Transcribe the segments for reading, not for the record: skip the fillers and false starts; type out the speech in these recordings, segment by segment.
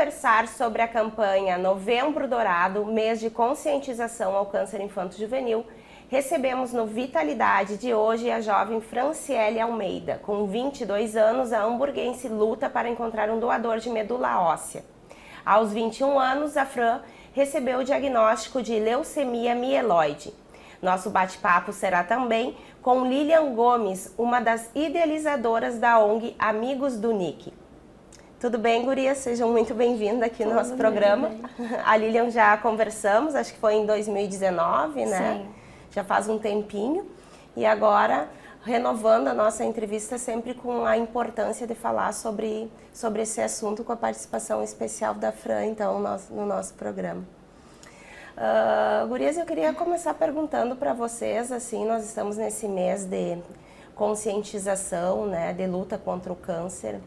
conversar sobre a campanha Novembro Dourado, mês de conscientização ao câncer infanto-juvenil, recebemos no Vitalidade de hoje a jovem Franciele Almeida. Com 22 anos, a hamburguense luta para encontrar um doador de medula óssea. Aos 21 anos, a Fran recebeu o diagnóstico de leucemia mieloide. Nosso bate-papo será também com Lilian Gomes, uma das idealizadoras da ONG Amigos do Nick. Tudo bem, gurias? Sejam muito bem-vindas aqui no nosso programa. A Lilian já conversamos, acho que foi em 2019, né? Sim. Já faz um tempinho. E agora, renovando a nossa entrevista sempre com a importância de falar sobre esse assunto com a participação especial da Fran, então, no nosso programa. Gurias, eu queria começar perguntando para vocês, assim, nós estamos nesse mês de conscientização, né, de luta contra o câncer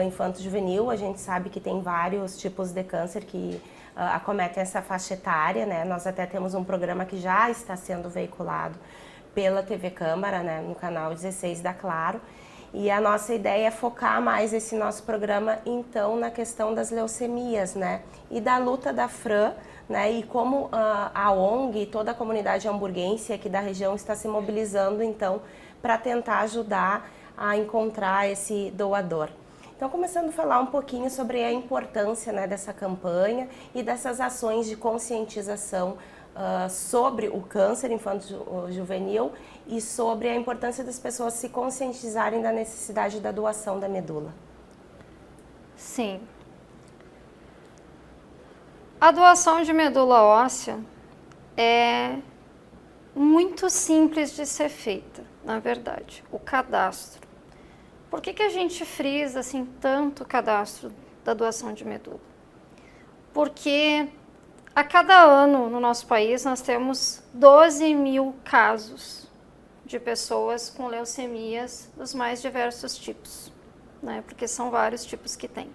infanto-juvenil. A gente sabe que tem vários tipos de câncer que acometem essa faixa etária, né? Nós até temos um programa que já está sendo veiculado pela TV Câmara, né, no canal 16 da Claro. E a nossa ideia é focar mais esse nosso programa, então, na questão das leucemias, né? E da luta da Fran, né? E como a ONG e toda a comunidade hamburguense aqui da região está se mobilizando, então, para tentar ajudar a encontrar esse doador. Então, começando a falar um pouquinho sobre a importância, né, dessa campanha e dessas ações de conscientização sobre o câncer infanto-juvenil e sobre a importância das pessoas se conscientizarem da necessidade da doação da medula. Sim. A doação de medula óssea é muito simples de ser feita, na verdade, o cadastro. Por que a gente frisa assim tanto o cadastro da doação de medula? Porque a cada ano no nosso país nós temos 12 mil casos de pessoas com leucemias dos mais diversos tipos, né? Porque são vários tipos que tem.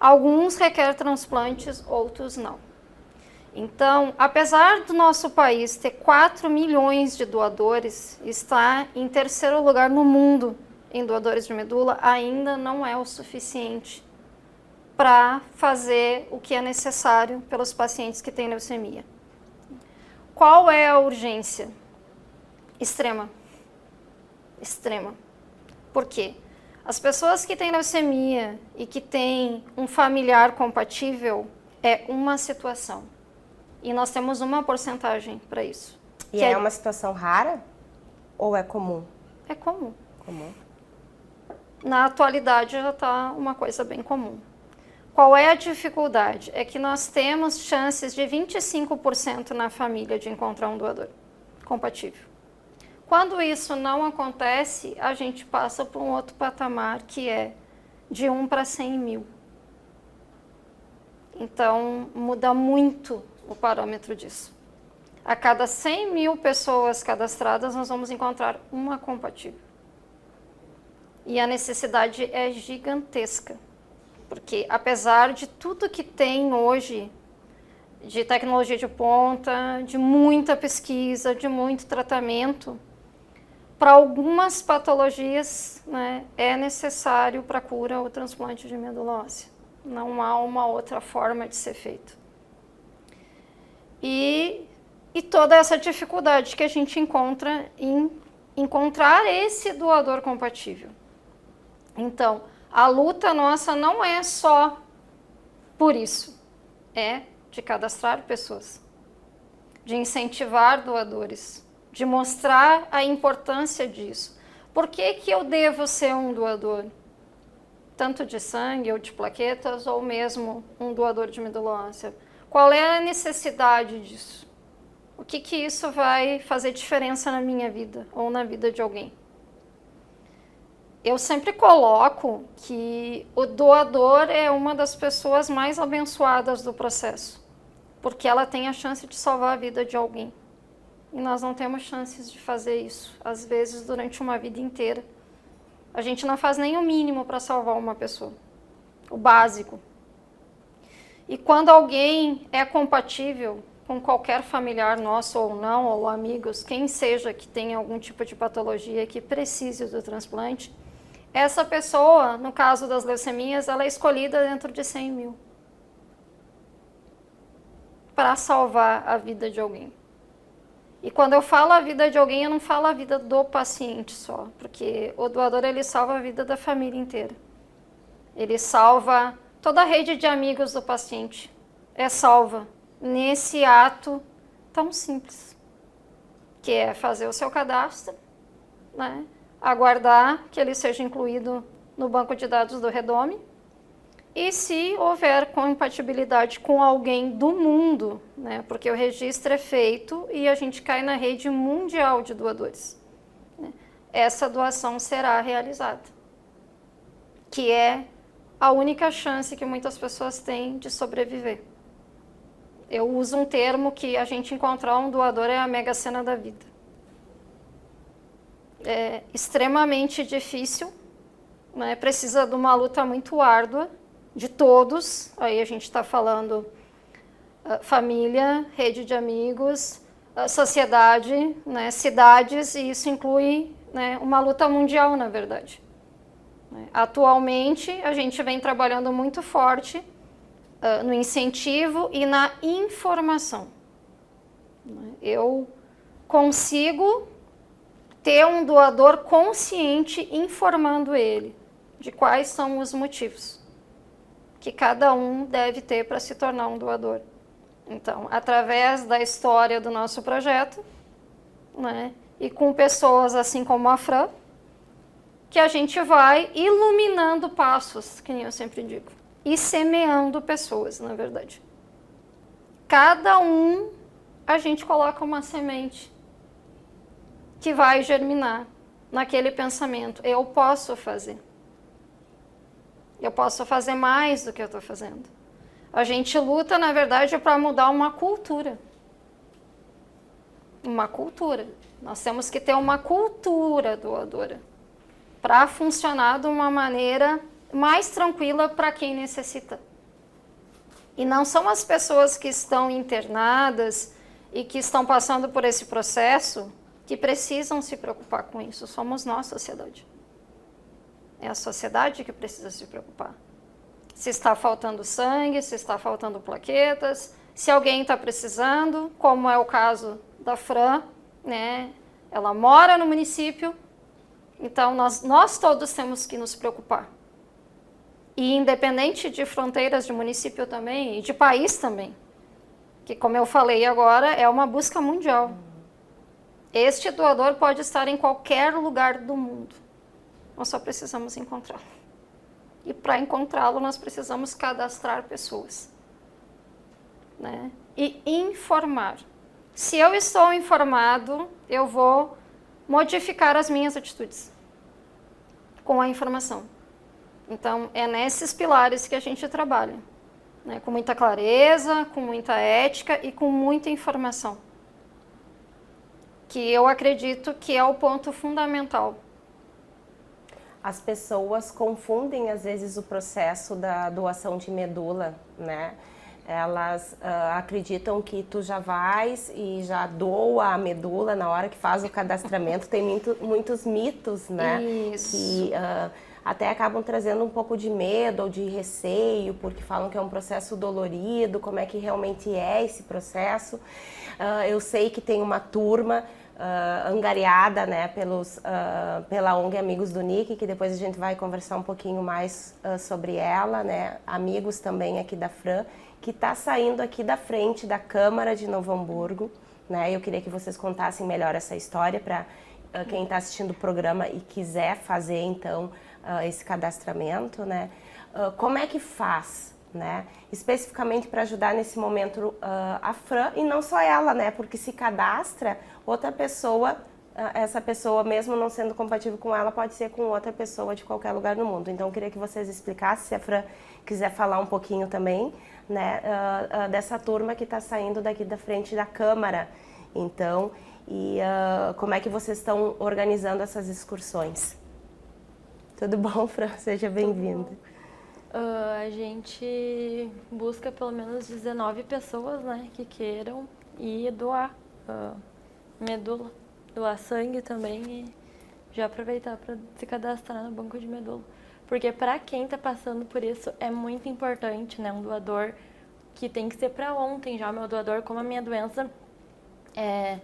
Alguns requerem transplantes, outros não. Então, apesar do nosso país ter 4 milhões de doadores, está em terceiro lugar no mundo em doadores de medula, ainda não é o suficiente para fazer o que é necessário pelos pacientes que têm leucemia. Qual é a urgência? Extrema. Extrema. Por quê? As pessoas que têm leucemia e que têm um familiar compatível é uma situação. E nós temos uma porcentagem para isso. E é uma situação rara ou é comum? É comum. Comum. Na atualidade já está uma coisa bem comum. Qual é a dificuldade? É que nós temos chances de 25% na família de encontrar um doador compatível. Quando isso não acontece, a gente passa por um outro patamar que é de 1 para 100 mil. Então, muda muito o parâmetro disso. A cada 100 mil pessoas cadastradas, nós vamos encontrar uma compatível. E a necessidade é gigantesca, porque apesar de tudo que tem hoje, de tecnologia de ponta, de muita pesquisa, de muito tratamento, para algumas patologias, né, é necessário para a cura o transplante de medula óssea. Não há uma outra forma de ser feito. E toda essa dificuldade que a gente encontra em encontrar esse doador compatível. Então, a luta nossa não é só por isso, é de cadastrar pessoas, de incentivar doadores, de mostrar a importância disso. Por que eu devo ser um doador? Tanto de sangue ou de plaquetas, ou mesmo um doador de medula óssea. Qual é a necessidade disso? O que isso vai fazer diferença na minha vida ou na vida de alguém? Eu sempre coloco que o doador é uma das pessoas mais abençoadas do processo, porque ela tem a chance de salvar a vida de alguém. E nós não temos chances de fazer isso, às vezes durante uma vida inteira. A gente não faz nem o mínimo para salvar uma pessoa, o básico. E quando alguém é compatível com qualquer familiar nosso ou não, ou amigos, quem seja que tenha algum tipo de patologia que precise do transplante, essa pessoa, no caso das leucemias, ela é escolhida dentro de 100 mil. para salvar a vida de alguém. E quando eu falo a vida de alguém, eu não falo a vida do paciente só, porque o doador ele salva a vida da família inteira. Ele salva toda a rede de amigos do paciente. É salva nesse ato tão simples, que é fazer o seu cadastro, né? Aguardar que ele seja incluído no banco de dados do Redome, e se houver compatibilidade com alguém do mundo, né? Porque o registro é feito e a gente cai na rede mundial de doadores, né? Essa doação será realizada, que é a única chance que muitas pessoas têm de sobreviver. Eu uso um termo que a gente encontrar um doador é a mega sena da vida. É extremamente difícil, né? Precisa de uma luta muito árdua de todos. Aí a gente está falando família, rede de amigos, sociedade, né? Cidades, e isso inclui, né, uma luta mundial, na verdade. Atualmente, a gente vem trabalhando muito forte no incentivo e na informação. Eu consigo ter um doador consciente informando ele de quais são os motivos que cada um deve ter para se tornar um doador. Então, através da história do nosso projeto, né, e com pessoas assim como a Fran, que a gente vai iluminando passos, que nem eu sempre digo, e semeando pessoas, na verdade. Cada um, a gente coloca uma semente que vai germinar naquele pensamento. Eu posso fazer. Eu posso fazer mais do que eu estou fazendo. A gente luta, na verdade, para mudar uma cultura. Uma cultura. Nós temos que ter uma cultura doadora para funcionar de uma maneira mais tranquila para quem necessita. E não são as pessoas que estão internadas e que estão passando por esse processo que precisam se preocupar com isso. Somos nós, sociedade. É a sociedade que precisa se preocupar. Se está faltando sangue, se está faltando plaquetas, se alguém está precisando, como é o caso da Fran, né? Ela mora no município, então nós todos temos que nos preocupar. E independente de fronteiras de município também, e de país também, que como eu falei agora, é uma busca mundial. Este doador pode estar em qualquer lugar do mundo. Nós só precisamos encontrá-lo. E para encontrá-lo, nós precisamos cadastrar pessoas, né? E informar. Se eu estou informado, eu vou modificar as minhas atitudes com a informação. Então, é nesses pilares que a gente trabalha, né? Com muita clareza, com muita ética e com muita informação. Que eu acredito que é o ponto fundamental. As pessoas confundem, às vezes, o processo da doação de medula, né? Elas acreditam que tu já vais e já doa a medula na hora que faz o cadastramento. Tem muitos mitos, né? Isso. Que até acabam trazendo um pouco de medo ou de receio, porque falam que é um processo dolorido, como é que realmente é esse processo. Eu sei que tem uma turma angariada, né, pela ONG Amigos do Nick, que depois a gente vai conversar um pouquinho mais sobre ela, né, amigos também aqui da Fran, que está saindo aqui da frente da Câmara de Novo Hamburgo, né. Eu queria que vocês contassem melhor essa história para quem está assistindo o programa e quiser fazer, então, esse cadastramento, né. Como é que faz, né, especificamente para ajudar nesse momento a Fran, e não só ela, né, porque se cadastra outra pessoa, essa pessoa mesmo não sendo compatível com ela, pode ser com outra pessoa de qualquer lugar do mundo. Então eu queria que vocês explicassem, se a Fran quiser falar um pouquinho também, né, dessa turma que está saindo daqui da frente da Câmara, então, e como é que vocês estão organizando essas excursões. Tudo bom, Fran? Seja bem-vinda. A gente busca pelo menos 19 pessoas, né, que queiram ir doar medula, doar sangue também, e já aproveitar para se cadastrar no banco de medula. Porque para quem está passando por isso é muito importante, né, um doador que tem que ser para ontem já o meu doador, como a minha doença é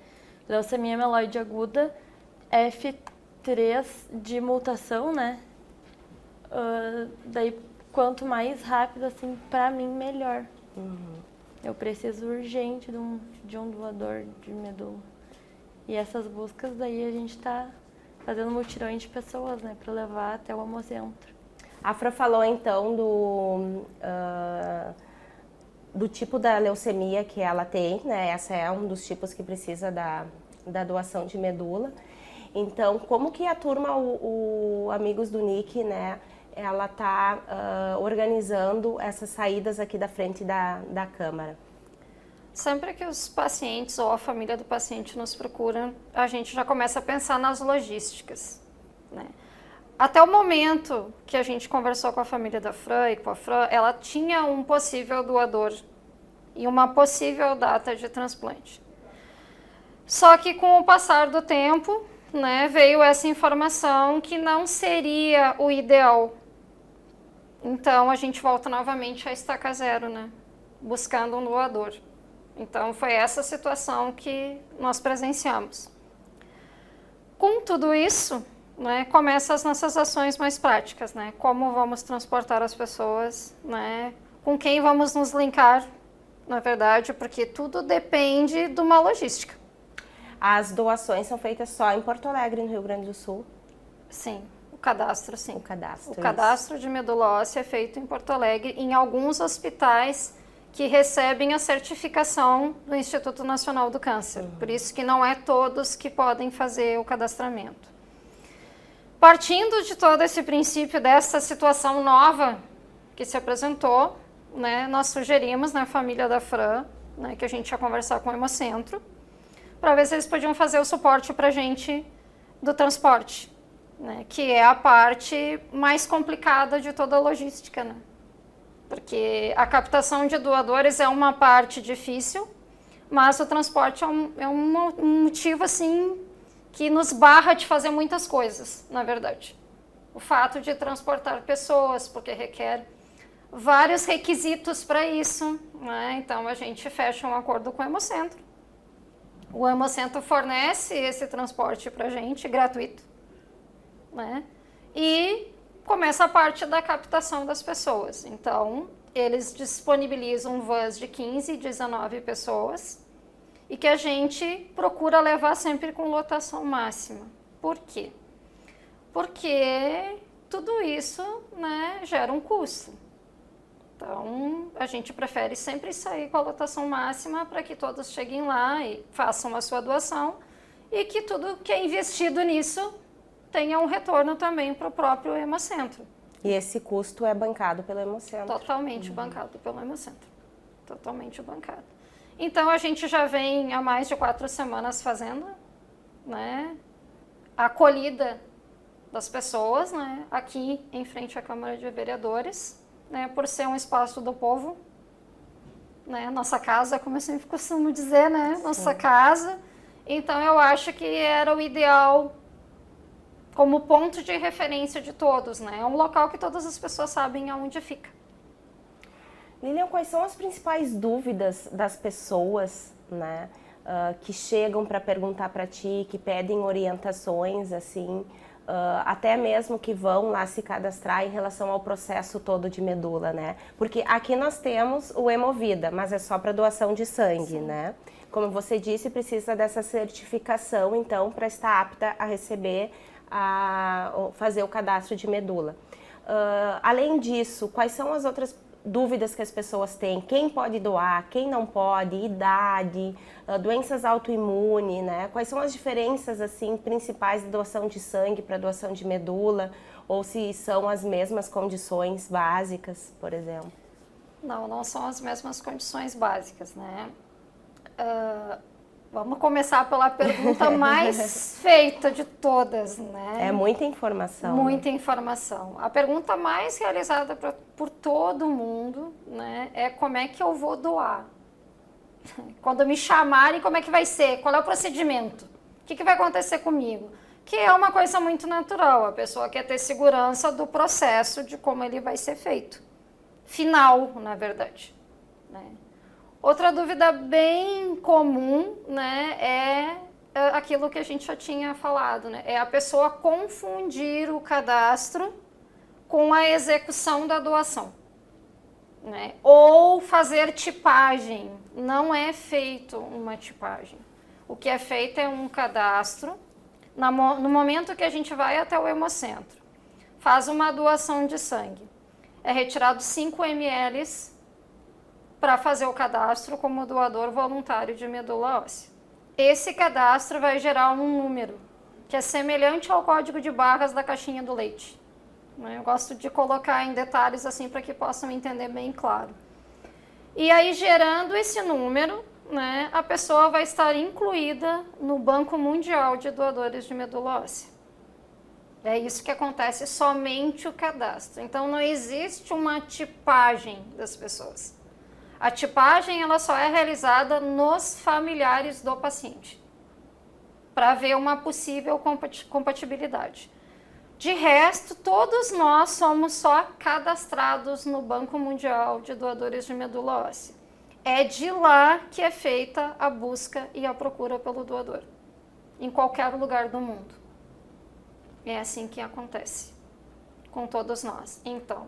leucemia mieloide aguda, F3 de mutação, né? Daí, quanto mais rápido, assim, para mim, melhor. Eu preciso urgente de um doador de medula. E essas buscas, daí a gente está fazendo mutirões de pessoas, né, para levar até o hemocentro. A Fran falou então do tipo da leucemia que ela tem, né? Essa é um dos tipos que precisa da doação de medula. Então, como que a turma, o Amigos do NIC, né? Ela está organizando essas saídas aqui da frente da Câmara? Sempre que os pacientes ou a família do paciente nos procuram, a gente já começa a pensar nas logísticas, né? Até o momento que a gente conversou com a família da Fran e com a Fran, ela tinha um possível doador e uma possível data de transplante. Só que com o passar do tempo, né, veio essa informação que não seria o ideal. Então a gente volta novamente à estaca zero, né, buscando um doador. Então foi essa situação que nós presenciamos. Com tudo isso, né, começam as nossas ações mais práticas, né? Como vamos transportar as pessoas, né? Com quem vamos nos linkar, na verdade, porque tudo depende de uma logística. As doações são feitas só em Porto Alegre, no Rio Grande do Sul? Sim, o cadastro, sim. O cadastro. O cadastro de medula óssea é feito em Porto Alegre, em alguns hospitais que recebem a certificação do Instituto Nacional do Câncer. Por isso que não é todos que podem fazer o cadastramento. Partindo de todo esse princípio, dessa situação nova que se apresentou, né, nós sugerimos na família da Fran, né, que a gente ia conversar com o Hemocentro, para ver se eles podiam fazer o suporte para a gente do transporte, né, que é a parte mais complicada de toda a logística, né? Porque a captação de doadores é uma parte difícil, mas o transporte é um motivo, assim, que nos barra de fazer muitas coisas, na verdade. O fato de transportar pessoas, porque requer vários requisitos para isso, né? Então a gente fecha um acordo com o Hemocentro. O Hemocentro fornece esse transporte para a gente, gratuito, né? E começa a parte da captação das pessoas. Então, eles disponibilizam vans de 15 e 19 pessoas e que a gente procura levar sempre com lotação máxima. Por quê? Porque tudo isso, né, gera um custo. Então, a gente prefere sempre sair com a lotação máxima para que todos cheguem lá e façam a sua doação e que tudo que é investido nisso tenha um retorno também para o próprio Hemocentro. E esse custo é bancado pelo Hemocentro? Totalmente bancado pelo Hemocentro. Totalmente bancado. Então, a gente já vem há mais de 4 semanas fazendo, né, a acolhida das pessoas, né, aqui em frente à Câmara de Vereadores, né, por ser um espaço do povo, né, nossa casa, como eu sempre costumo dizer, né, nossa casa. Então, eu acho que era o ideal como ponto de referência de todos, né? É um local que todas as pessoas sabem aonde fica. Lilian, quais são as principais dúvidas das pessoas, né, que chegam para perguntar para ti, que pedem orientações, assim, até mesmo que vão lá se cadastrar em relação ao processo todo de medula, né? Porque aqui nós temos o Hemovida, mas é só para doação de sangue, sim, né? Como você disse, precisa dessa certificação, então, para estar apta a receber, a fazer o cadastro de medula. Além disso, quais são as outras dúvidas que as pessoas têm? Quem pode doar, quem não pode, idade, doenças autoimunes, né? Quais são as diferenças, assim, principais de doação de sangue para doação de medula? Ou se são as mesmas condições básicas, por exemplo? Não são as mesmas condições básicas, né? Vamos começar pela pergunta mais feita de todas, né? É muita informação. Muita informação. A pergunta mais realizada por todo mundo, né, é como é que eu vou doar? Quando me chamarem, como é que vai ser? Qual é o procedimento? O que vai acontecer comigo? Que é uma coisa muito natural. A pessoa quer ter segurança do processo de como ele vai ser feito. Final, na verdade. né? Outra dúvida bem comum, né, é aquilo que a gente já tinha falado, né? É a pessoa confundir o cadastro com a execução da doação, né? Ou fazer tipagem. Não é feito uma tipagem. O que é feito é um cadastro. No momento que a gente vai até o hemocentro, faz uma doação de sangue, é retirado 5 ml para fazer o cadastro como doador voluntário de medula óssea. Esse cadastro vai gerar um número que é semelhante ao código de barras da caixinha do leite. Eu gosto de colocar em detalhes assim para que possam entender bem claro. E aí, gerando esse número, né, a pessoa vai estar incluída no Banco Mundial de Doadores de Medula Óssea. É isso que acontece, somente o cadastro. Então, não existe uma tipagem das pessoas. A tipagem ela só é realizada nos familiares do paciente, para ver uma possível compatibilidade. De resto, todos nós somos só cadastrados no Banco Mundial de Doadores de Medula Óssea. É de lá que é feita a busca e a procura pelo doador, em qualquer lugar do mundo. É assim que acontece com todos nós. Então,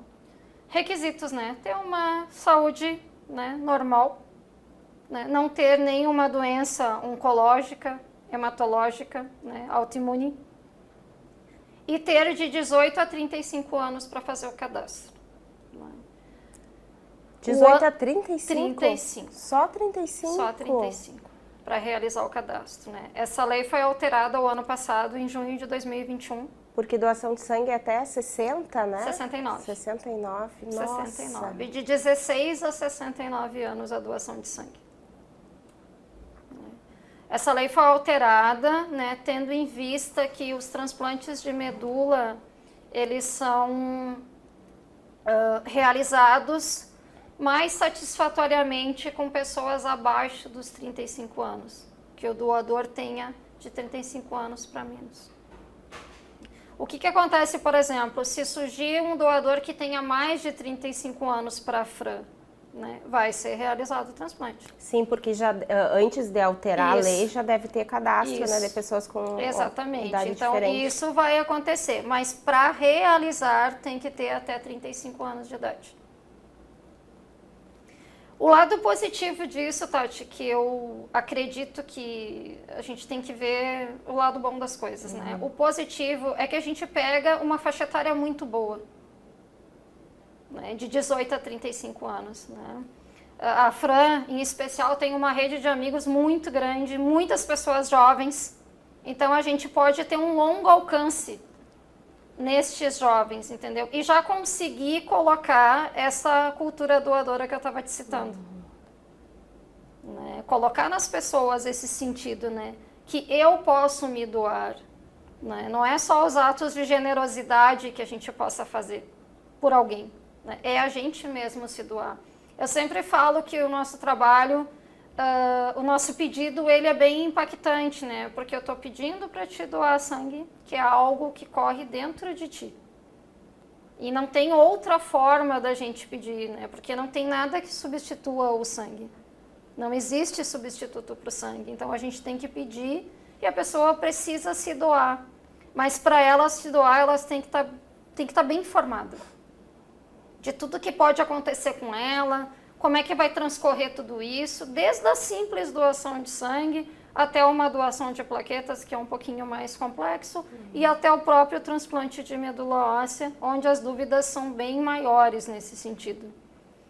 requisitos, né? Ter uma saúde, né, normal, né? Não ter nenhuma doença oncológica, hematológica, né, autoimune, e ter de 18 a 35 anos para fazer o cadastro. 18 a 35? 35. Só 35? Só 35 para realizar o cadastro, né? Essa lei foi alterada o ano passado, em junho de 2021. Porque doação de sangue é até 60, né? 69. 69, nossa. 69. De 16 a 69 anos a doação de sangue. Essa lei foi alterada, né, tendo em vista que os transplantes de medula, eles são realizados mais satisfatoriamente com pessoas abaixo dos 35 anos, que o doador tenha de 35 anos para menos. O que acontece, por exemplo, se surgir um doador que tenha mais de 35 anos para a Fran, né, vai ser realizado o transplante. Sim, porque já antes de alterar Isso. a lei já deve ter cadastro, Isso. né, de pessoas com Exatamente. idade Então, diferente. isso vai acontecer, mas para realizar tem que ter até 35 anos de idade. O lado positivo disso, Tati, que eu acredito que a gente tem que ver o lado bom das coisas, né? O positivo é que a gente pega uma faixa etária muito boa, né? De 18 a 35 anos, né? A Fran, em especial, tem uma rede de amigos muito grande, muitas pessoas jovens, então a gente pode ter um longo alcance nestes jovens, entendeu? E já conseguir colocar essa cultura doadora que eu estava te citando. Né? Colocar nas pessoas esse sentido, né? Que eu posso me doar. Né? Não é só os atos de generosidade que a gente possa fazer por alguém. Né? É a gente mesmo se doar. Eu sempre falo que o nosso trabalho, o nosso pedido, ele é bem impactante, né? Porque eu estou pedindo para te doar sangue, que é algo que corre dentro de ti. E não tem outra forma da gente pedir, né? Porque não tem nada que substitua o sangue. Não existe substituto para o sangue. Então a gente tem que pedir e a pessoa precisa se doar. Mas para ela se doar, elas têm que estar bem informada de tudo que pode acontecer com ela, como é que vai transcorrer tudo isso, desde a simples doação de sangue até uma doação de plaquetas, que é um pouquinho mais complexo, e até o próprio transplante de medula óssea, onde as dúvidas são bem maiores nesse sentido.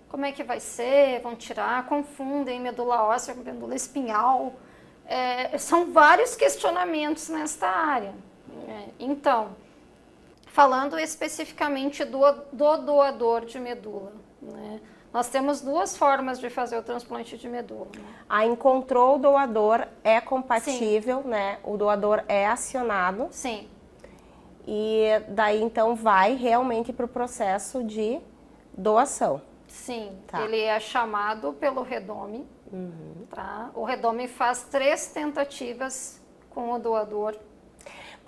Como é que vai ser? Vão tirar? Confundem medula óssea com medula espinhal? São vários questionamentos nesta área. Então, falando especificamente do doador de medula, né? Nós temos duas formas de fazer o transplante de medula. Né? A encontrou o doador, é compatível, né? O doador é acionado. Sim. E daí então vai realmente para o processo de doação. Sim, Tá. Ele é chamado pelo Redome. Tá? O Redome faz 3 tentativas com o doador.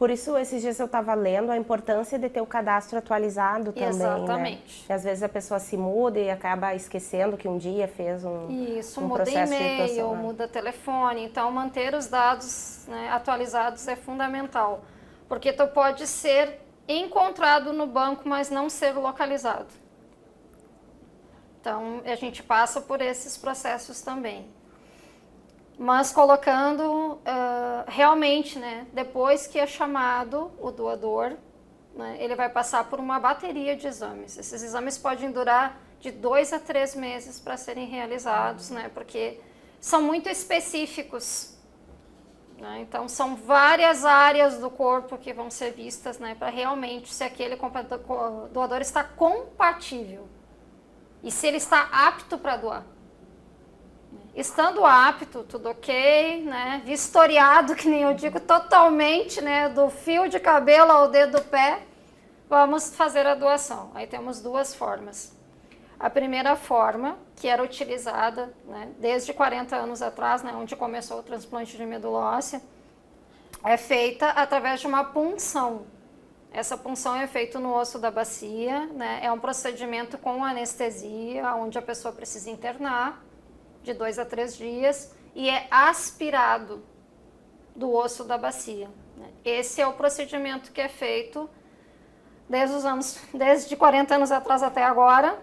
Por isso, esses dias eu estava lendo a importância de ter o cadastro atualizado também, Exatamente. né? Às vezes a pessoa se muda e acaba esquecendo que um dia fez Isso, um muda processo de e-mail, educação, né? muda telefone. Então, manter os dados, né, atualizados é fundamental. Porque tu pode ser encontrado no banco, mas não ser localizado. Então, a gente passa por esses processos também. Mas colocando realmente, né, depois que é chamado o doador, né, ele vai passar por uma bateria de exames. Esses exames podem durar de 2 a 3 meses para serem realizados, né, porque são muito específicos. Né, então, são várias áreas do corpo que vão ser vistas, né, para realmente se aquele doador está compatível e se ele está apto para doar. Estando apto, tudo ok, né? Vistoriado, que nem eu digo, totalmente, né? Do fio de cabelo ao dedo do pé, vamos fazer a doação. Aí temos duas formas. A primeira forma, que era utilizada, né, desde 40 anos atrás, né, onde começou o transplante de medula óssea, é feita através de uma punção. Essa punção é feita no osso da bacia, né? É um procedimento com anestesia, onde a pessoa precisa internar de 2 a 3 dias e é aspirado do osso da bacia. Esse é o procedimento que é feito desde 40 anos atrás até agora,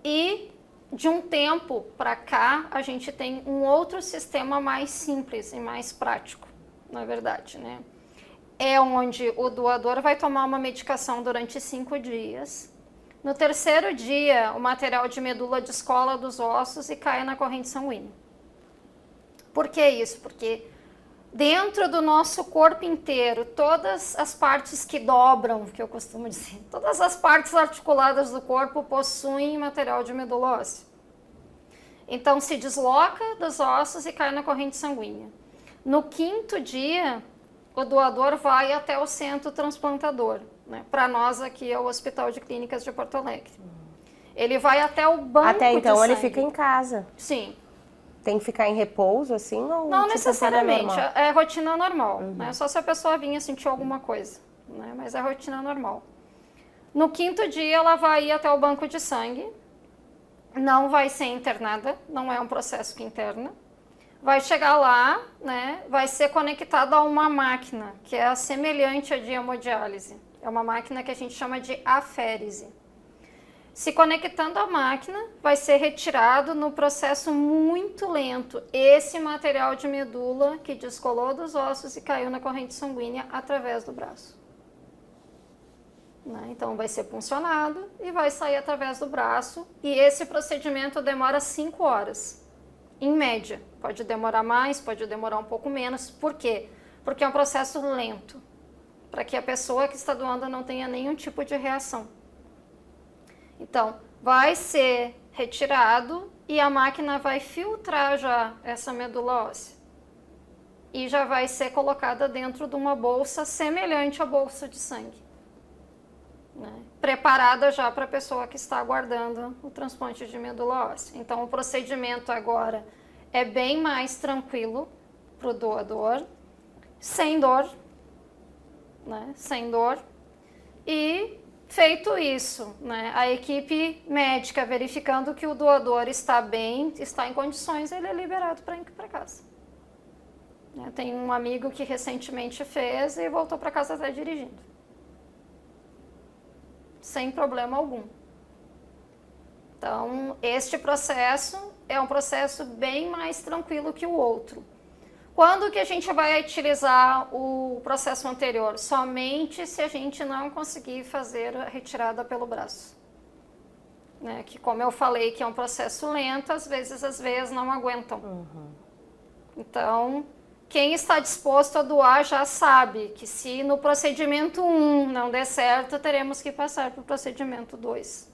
e de um tempo para cá a gente tem um outro sistema mais simples e mais prático, na verdade, né? É onde o doador vai tomar uma medicação durante 5 dias. No terceiro dia, o material de medula descola dos ossos e cai na corrente sanguínea. Por que isso? Porque dentro do nosso corpo inteiro, todas as partes que dobram, que eu costumo dizer, todas as partes articuladas do corpo possuem material de medula óssea. Então, se desloca dos ossos e cai na corrente sanguínea. No quinto dia, o doador vai até o centro transplantador. Né? Para nós aqui é o Hospital de Clínicas de Porto Alegre. Ele vai até o banco Até então de ele sangue. fica em casa. Sim. Tem que ficar em repouso, assim? Ou Não tipo, necessariamente, normal? é rotina normal. Né? Só se a pessoa vinha sentir alguma coisa. Né? Mas é rotina normal. No quinto dia ela vai ir até o banco de sangue. Não vai ser internada, não é um processo que interna. Vai chegar lá, né, vai ser conectada a uma máquina, que é semelhante à de hemodiálise. É uma máquina que a gente chama de aférese. Se conectando à máquina, vai ser retirado no processo muito lento esse material de medula que descolou dos ossos e caiu na corrente sanguínea através do braço. Né? Então vai ser puncionado e vai sair através do braço, e esse procedimento demora 5 horas. Em média, pode demorar mais, pode demorar um pouco menos. Por quê? Porque é um processo lento, para que a pessoa que está doando não tenha nenhum tipo de reação. Então, vai ser retirado e a máquina vai filtrar já essa medula óssea. E já vai ser colocada dentro de uma bolsa semelhante à bolsa de sangue. Né? Preparada já para a pessoa que está aguardando o transplante de medula óssea. Então, o procedimento agora é bem mais tranquilo para o doador, sem dor, né? Sem dor. E feito isso, né? A equipe médica verificando que o doador está bem, está em condições, ele é liberado para ir para casa. Tem um amigo que recentemente fez e voltou para casa até dirigindo. Sem problema algum. Então, este processo é um processo bem mais tranquilo que o outro. Quando que a gente vai utilizar o processo anterior? Somente se a gente não conseguir fazer a retirada pelo braço. Né? Que, como eu falei, que é um processo lento, às vezes as veias não aguentam. Então, quem está disposto a doar já sabe que se no procedimento 1 não der certo, teremos que passar para o procedimento 2.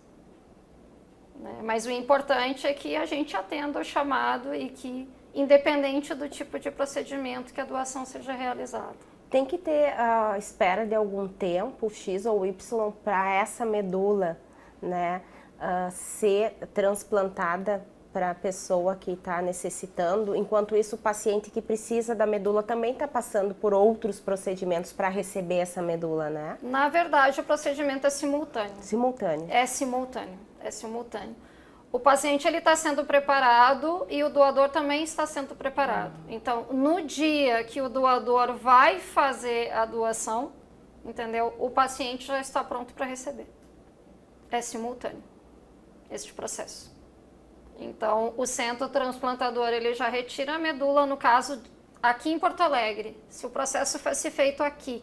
Né? Mas o importante é que a gente atenda o chamado e que, independente do tipo de procedimento, que a doação seja realizada. Tem que ter a espera de algum tempo, X ou Y, para essa medula, né, ser transplantada para a pessoa que está necessitando, enquanto isso o paciente que precisa da medula também está passando por outros procedimentos para receber essa medula, né? Na verdade, o procedimento é simultâneo. Simultâneo. É simultâneo, é simultâneo. O paciente ele está sendo preparado e o doador também está sendo preparado. Então, no dia que o doador vai fazer a doação, entendeu? O paciente já está pronto para receber. É simultâneo este processo. Então, o centro transplantador ele já retira a medula, no caso aqui em Porto Alegre. Se o processo fosse feito aqui,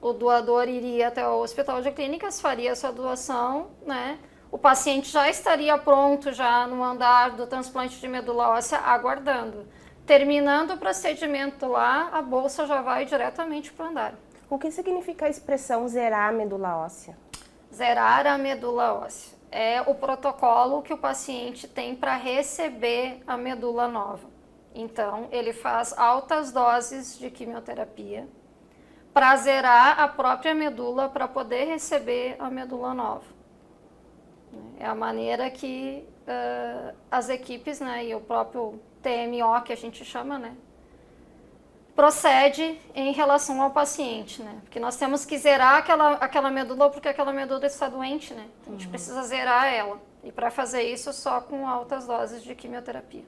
o doador iria até o Hospital de Clínicas, faria a sua doação, né? O paciente já estaria pronto já no andar do transplante de medula óssea, aguardando. Terminando o procedimento lá, a bolsa já vai diretamente para o andar. O que significa a expressão zerar a medula óssea? Zerar a medula óssea é o protocolo que o paciente tem para receber a medula nova. Então, ele faz altas doses de quimioterapia para zerar a própria medula para poder receber a medula nova. É a maneira que as equipes, né, e o próprio TMO, que a gente chama, né, procede em relação ao paciente, né? Porque nós temos que zerar aquela medula porque aquela medula está doente, né? Então, a gente precisa zerar ela. E para fazer isso só com altas doses de quimioterapia.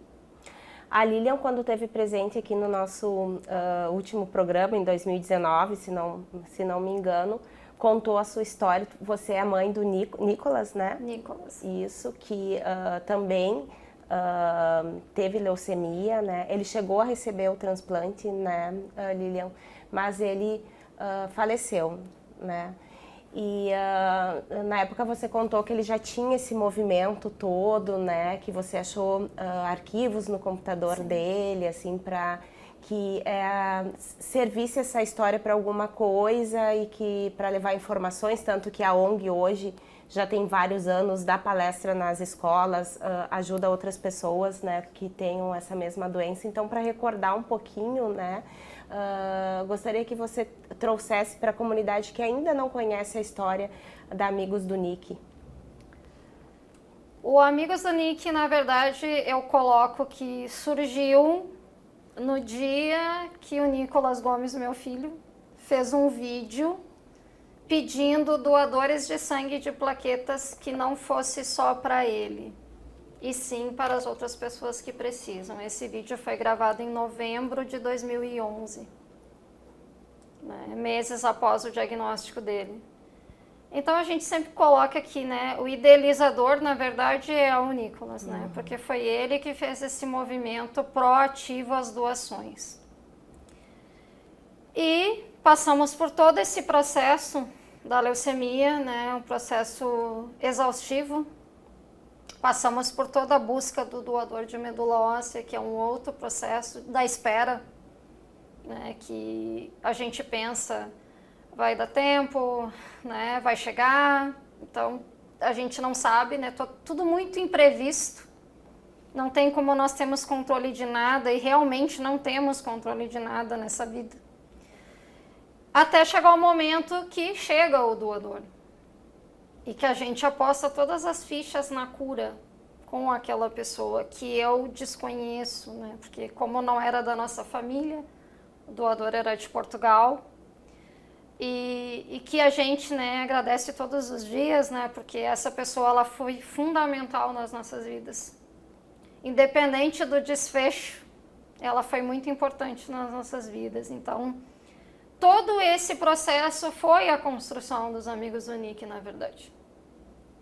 A Lilian, quando esteve presente aqui no nosso último programa, em 2019, se não me engano, contou a sua história. Você é a mãe do Nicolas, né? Nicolas. Isso, que também teve leucemia, né? Ele chegou a receber o transplante, né, Lilian? Mas ele faleceu, né? E na época você contou que ele já tinha esse movimento todo, né? Que você achou arquivos no computador Sim. dele, assim, para que servisse essa história para alguma coisa e que para levar informações, tanto que a ONG hoje já tem vários anos, dá palestra nas escolas, ajuda outras pessoas, né, que tenham essa mesma doença. Então, para recordar um pouquinho, né, gostaria que você trouxesse para a comunidade que ainda não conhece a história da Amigos do Nick. O Amigos do Nick, na verdade, eu coloco que surgiu no dia que o Nicolas Gomes, meu filho, fez um vídeo pedindo doadores de sangue de plaquetas que não fosse só para ele, e sim para as outras pessoas que precisam. Esse vídeo foi gravado em novembro de 2011, né, meses após o diagnóstico dele. Então a gente sempre coloca aqui, né, o idealizador, na verdade, é o Nicolas, né, porque foi ele que fez esse movimento proativo às doações. E passamos por todo esse processo da leucemia, né, um processo exaustivo. Passamos por toda a busca do doador de medula óssea, que é um outro processo da espera, né, que a gente pensa vai dar tempo, né, vai chegar. Então a gente não sabe, né, tudo muito imprevisto. Não tem como nós termos controle de nada e realmente não temos controle de nada nessa vida. Até chegar o momento que chega o doador e que a gente aposta todas as fichas na cura com aquela pessoa que eu desconheço, né? Porque como não era da nossa família, o doador era de Portugal, e que a gente, né, agradece todos os dias, né? Porque essa pessoa ela foi fundamental nas nossas vidas. Independente do desfecho, ela foi muito importante nas nossas vidas. Então, todo esse processo foi a construção dos Amigos do Nick, na verdade.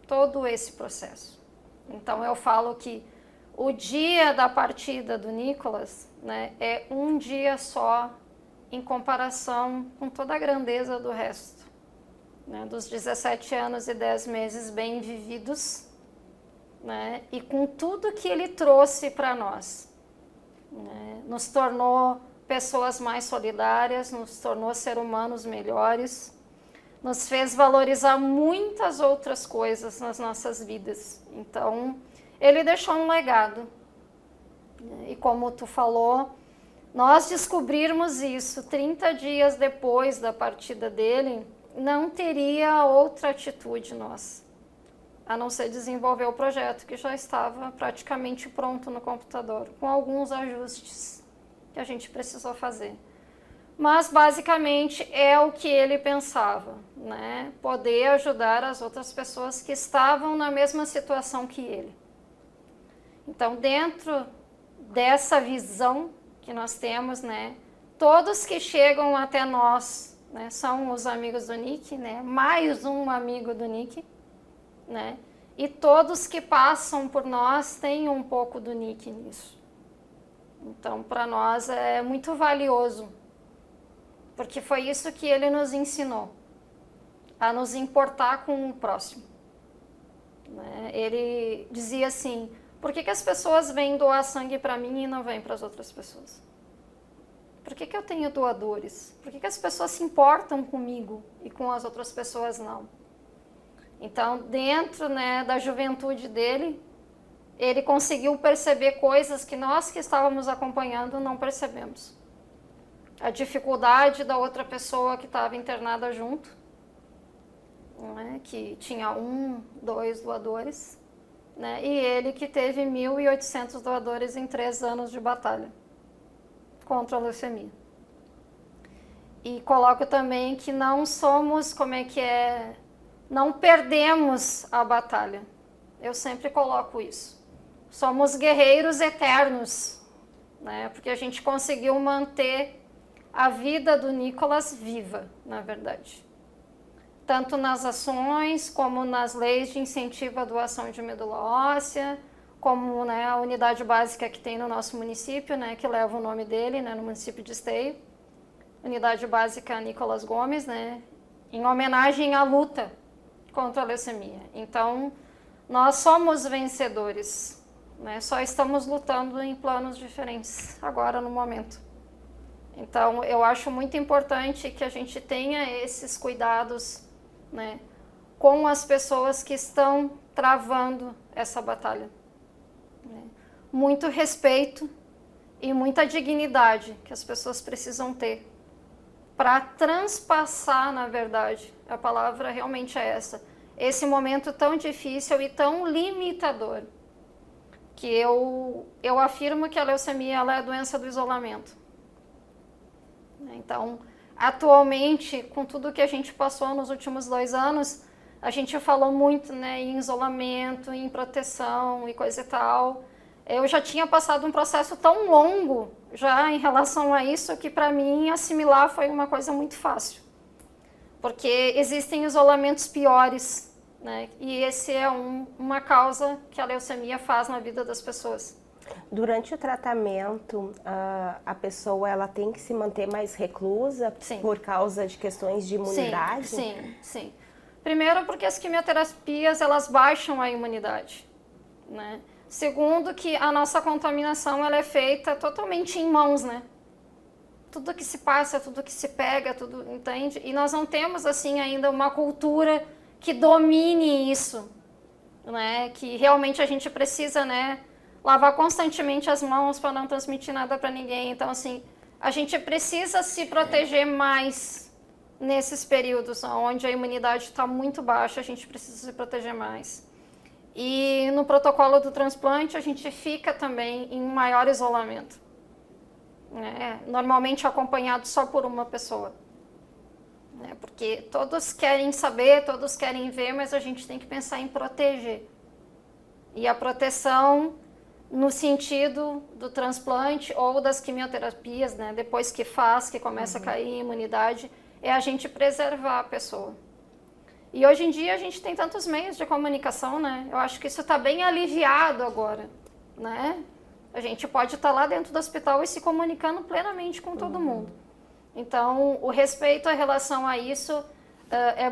Todo esse processo. Então, eu falo que o dia da partida do Nicolas, né, é um dia só em comparação com toda a grandeza do resto, né, dos 17 anos e 10 meses bem vividos, né, e com tudo que ele trouxe para nós, né, nos tornou pessoas mais solidárias, nos tornou seres humanos melhores, nos fez valorizar muitas outras coisas nas nossas vidas. Então, ele deixou um legado. E como tu falou, nós descobrirmos isso 30 dias depois da partida dele, não teria outra atitude nossa. a não ser desenvolver o projeto, que já estava praticamente pronto no computador, com alguns ajustes que a gente precisou fazer. Mas, basicamente, é o que ele pensava, né? Poder ajudar as outras pessoas que estavam na mesma situação que ele. Então, dentro dessa visão que nós temos, né? Todos que chegam até nós, né, são os amigos do Nick, né? Mais um amigo do Nick, né? E todos que passam por nós têm um pouco do Nick nisso. Então, para nós é muito valioso, porque foi isso que ele nos ensinou, a nos importar com o próximo. Né? Ele dizia assim, por que as pessoas vêm doar sangue para mim e não vêm para as outras pessoas? Por que eu tenho doadores? Por que as pessoas se importam comigo e com as outras pessoas não? Então, dentro, né, da juventude dele, ele conseguiu perceber coisas que nós que estávamos acompanhando não percebemos. A dificuldade da outra pessoa que estava internada junto, né, que tinha 1, 2 doadores, né, e ele que teve 1.800 doadores em 3 anos de batalha contra a leucemia. E coloco também que não somos, não perdemos a batalha. Eu sempre coloco isso. Somos guerreiros eternos, né? Porque a gente conseguiu manter a vida do Nicolas viva, na verdade. Tanto nas ações, como nas leis de incentivo à doação de medula óssea, como, né, a unidade básica que tem no nosso município, né, que leva o nome dele, né, no município de Esteio. Unidade básica Nicolas Gomes, né, em homenagem à luta contra a leucemia. Então, nós somos vencedores, né? Só estamos lutando em planos diferentes agora no momento. Então, eu acho muito importante que a gente tenha esses cuidados, né, com as pessoas que estão travando essa batalha. Né? Muito respeito e muita dignidade que as pessoas precisam ter para transpassar, na verdade, a palavra realmente é essa, esse momento tão difícil e tão limitador, que eu afirmo que a leucemia ela é a doença do isolamento. Então, atualmente, com tudo que a gente passou nos últimos 2 anos, a gente falou muito, né, em isolamento, em proteção e coisa e tal. Eu já tinha passado um processo tão longo já em relação a isso que para mim assimilar foi uma coisa muito fácil. Porque existem isolamentos piores, né? E esse é uma causa que a leucemia faz na vida das pessoas. Durante o tratamento, a pessoa ela tem que se manter mais reclusa. Sim. Por causa de questões de imunidade? Sim. Primeiro porque as quimioterapias elas baixam a imunidade, né? Segundo que a nossa contaminação ela é feita totalmente em mãos, né? Tudo que se passa, tudo que se pega, tudo, entende? E nós não temos assim ainda uma cultura que domine isso, né? Que realmente a gente precisa, né, lavar constantemente as mãos para não transmitir nada para ninguém. Então, assim, a gente precisa se proteger mais nesses períodos onde a imunidade está muito baixa, a gente precisa se proteger mais. E no protocolo do transplante, a gente fica também em maior isolamento, né? Normalmente acompanhado só por uma pessoa, né? Porque todos querem saber, todos querem ver, mas a gente tem que pensar em proteger. E a proteção no sentido do transplante ou das quimioterapias, né? Depois que faz, que começa a cair a imunidade, é a gente preservar a pessoa. E hoje em dia a gente tem tantos meios de comunicação, né? Eu acho que isso está bem aliviado agora, né? A gente pode estar lá dentro do hospital e se comunicando plenamente com todo mundo. Então, o respeito em relação a isso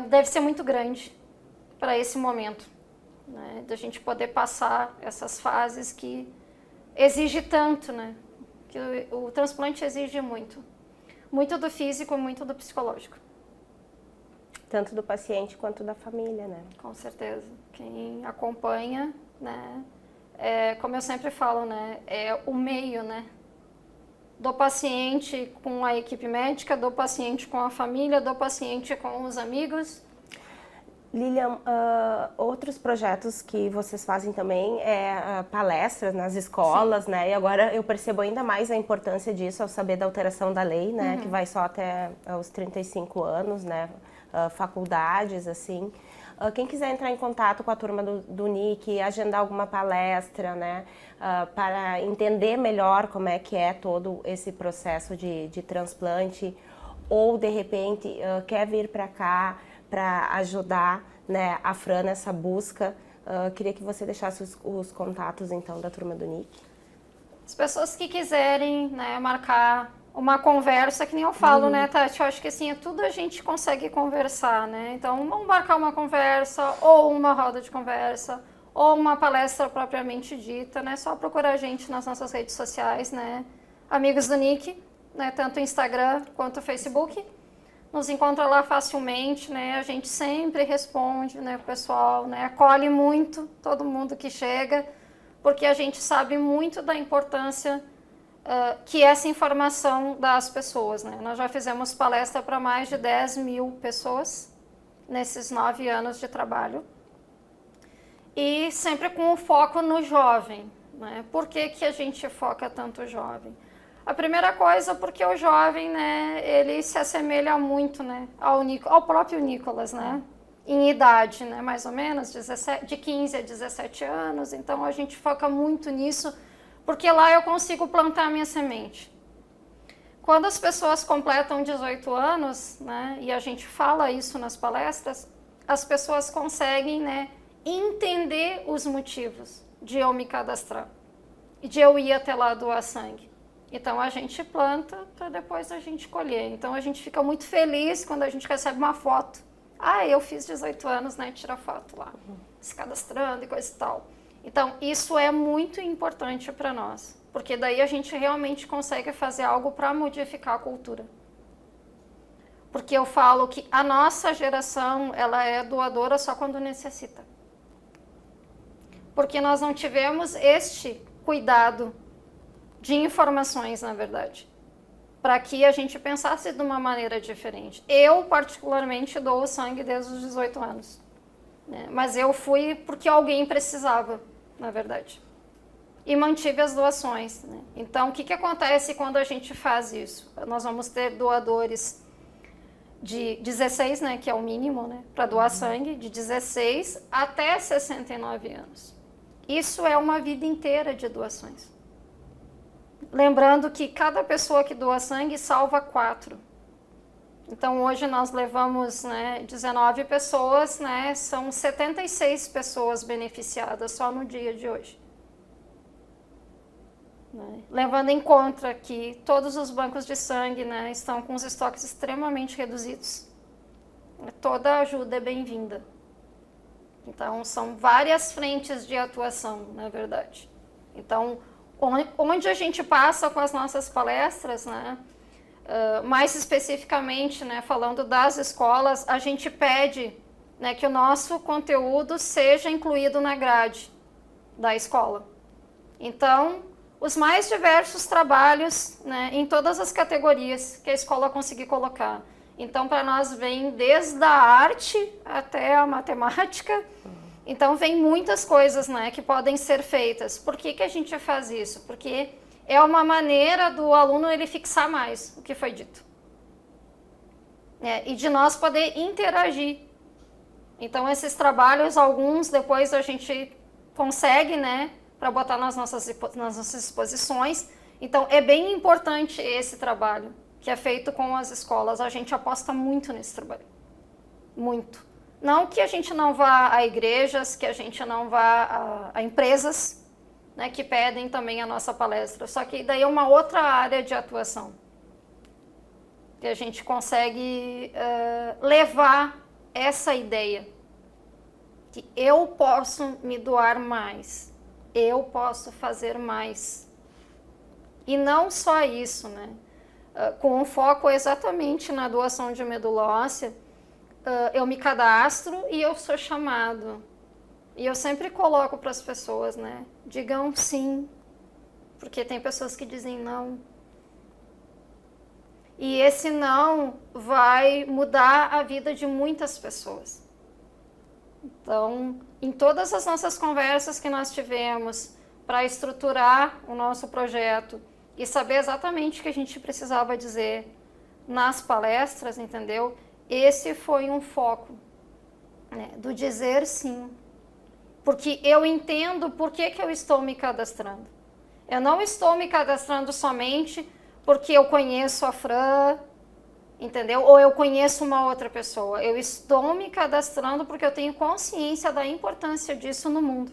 deve ser muito grande para esse momento, né? Da gente poder passar essas fases que exige tanto, né? Que o transplante exige muito. Muito do físico, muito do psicológico. Tanto do paciente quanto da família, né? Com certeza. Quem acompanha, né? Como eu sempre falo, né? É o meio, né? Do paciente com a equipe médica, do paciente com a família, do paciente com os amigos. Lilian, outros projetos que vocês fazem também é palestras nas escolas, Sim. né? E agora eu percebo ainda mais a importância disso ao saber da alteração da lei, né? Uhum. Que vai só até os 35 anos, né? Faculdades, assim. Quem quiser entrar em contato com a turma do NIC, agendar alguma palestra, né? Para entender melhor como é que é todo esse processo de transplante, ou de repente quer vir para cá para ajudar, né, a Fran nessa busca. Queria que você deixasse os contatos, então, da turma do NIC. As pessoas que quiserem, né, marcar uma conversa, que nem eu falo, né, Tati? Eu acho que assim, tudo a gente consegue conversar, né? Então, vamos marcar uma conversa, ou uma roda de conversa, ou uma palestra propriamente dita, né? Só procurar a gente nas nossas redes sociais, né? Amigos do NIC, né? Tanto o Instagram quanto o Facebook. Nos encontra lá facilmente, né? A gente sempre responde, né, o pessoal, né? Acolhe muito todo mundo que chega, porque a gente sabe muito da importância que essa informação dá às pessoas, né? Nós já fizemos palestra para mais de 10 mil pessoas nesses 9 anos de trabalho e sempre com o foco no jovem, né? Por que que a gente foca tanto o jovem? A primeira coisa, porque o jovem, né, ele se assemelha muito, né, ao próprio Nicolas, né, em idade, né, mais ou menos, de 15 a 17 anos, então a gente foca muito nisso, porque lá eu consigo plantar a minha semente. Quando as pessoas completam 18 anos, né, e a gente fala isso nas palestras, as pessoas conseguem, né, entender os motivos de eu me cadastrar, e de eu ir até lá doar sangue. Então a gente planta para depois a gente colher. Então a gente fica muito feliz quando a gente recebe uma foto. Ah, eu fiz 18 anos, né? Tira foto lá, se cadastrando e coisa e tal. Então isso é muito importante para nós, porque daí a gente realmente consegue fazer algo para modificar a cultura. Porque eu falo que a nossa geração, ela é doadora só quando necessita. Porque nós não tivemos este cuidado de informações, na verdade, para que a gente pensasse de uma maneira diferente. Eu, particularmente, dou sangue desde os 18 anos, né? Mas eu fui porque alguém precisava, na verdade, e mantive as doações, né? Então, o que acontece quando a gente faz isso? Nós vamos ter doadores de 16, né, que é o mínimo, né, para doar sangue, de 16 até 69 anos. Isso é uma vida inteira de doações. Lembrando que cada pessoa que doa sangue salva 4. Então, hoje nós levamos, né, 19 pessoas, né, são 76 pessoas beneficiadas só no dia de hoje. Né? Levando em conta que todos os bancos de sangue, né, estão com os estoques extremamente reduzidos. Toda ajuda é bem-vinda. Então, são várias frentes de atuação, na verdade. Então, onde a gente passa com as nossas palestras, né, mais especificamente, né, falando das escolas, a gente pede, né, que o nosso conteúdo seja incluído na grade da escola. Então, os mais diversos trabalhos, né, em todas as categorias que a escola conseguir colocar. Então, para nós vem desde a arte até a matemática. Então, vem muitas coisas, né, que podem ser feitas. Por que que a gente faz isso? Porque é uma maneira do aluno ele fixar mais o que foi dito. E de nós poder interagir. Então, esses trabalhos, alguns depois a gente consegue, né, para botar nas nossas exposições. Então, é bem importante esse trabalho que é feito com as escolas. A gente aposta muito nesse trabalho. Muito. Não que a gente não vá a igrejas, que a gente não vá a empresas, né, que pedem também a nossa palestra. Só que daí é uma outra área de atuação. Que a gente consegue levar essa ideia. Que eu posso me doar mais. Eu posso fazer mais. E não só isso, né? Com um foco exatamente na doação de medula óssea, eu me cadastro e eu sou chamado. E eu sempre coloco para as pessoas, né? Digam sim, porque tem pessoas que dizem não. E esse não vai mudar a vida de muitas pessoas. Então, em todas as nossas conversas que nós tivemos para estruturar o nosso projeto e saber exatamente o que a gente precisava dizer nas palestras, entendeu? Esse foi um foco, né, do dizer sim. Porque eu entendo por que eu estou me cadastrando. Eu não estou me cadastrando somente porque eu conheço a Fran, entendeu? Ou eu conheço uma outra pessoa. Eu estou me cadastrando porque eu tenho consciência da importância disso no mundo.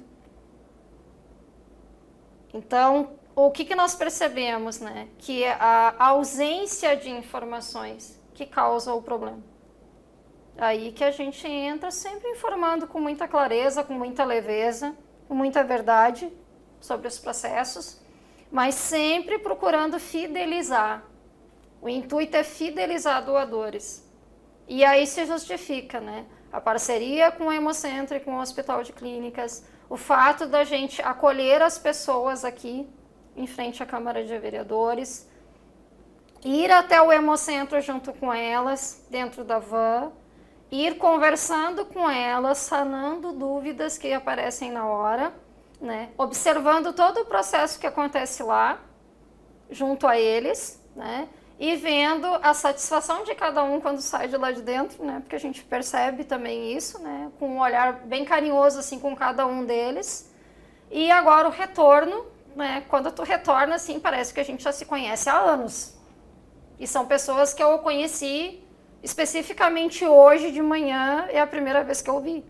Então, o que nós percebemos, né? Que é a ausência de informações que causa o problema. Aí que a gente entra sempre informando com muita clareza, com muita leveza, com muita verdade sobre os processos, mas sempre procurando fidelizar. O intuito é fidelizar doadores. E aí se justifica, né? A parceria com o Hemocentro e com o Hospital de Clínicas, o fato da gente acolher as pessoas aqui em frente à Câmara de Vereadores, ir até o Hemocentro junto com elas, dentro da van, ir conversando com elas, sanando dúvidas que aparecem na hora, né? Observando todo o processo que acontece lá, junto a eles, né? E vendo a satisfação de cada um quando sai de lá de dentro, né? Porque a gente percebe também isso, né? Com um olhar bem carinhoso assim com cada um deles. E agora o retorno, né? Quando tu retorna, assim, parece que a gente já se conhece há anos. E são pessoas que eu conheci especificamente hoje de manhã, é a primeira vez que eu vi.